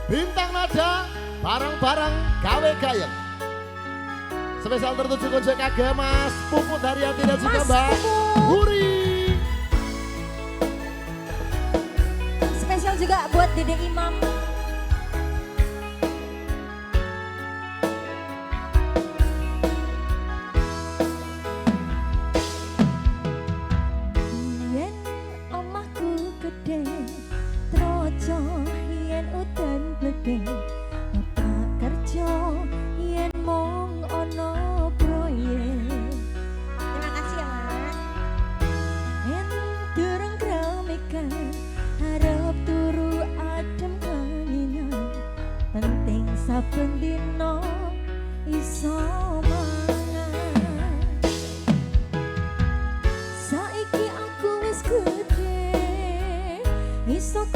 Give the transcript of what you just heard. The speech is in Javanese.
Bintang Nada bareng-bareng gawe gayeng. Spesial tertuju kunci kage Mas Puput Haryati dan juga Mbak Huri. Spesial juga buat Dede Imam. Yen omahku gede, trojo yen udan gede, tak kerja yen mong ono proyek. Terima kasih ya Mak. Yen durung kramikan, harap turu adem kanginan, penting saben dino iso mangan. Saiki aku wis gede, iso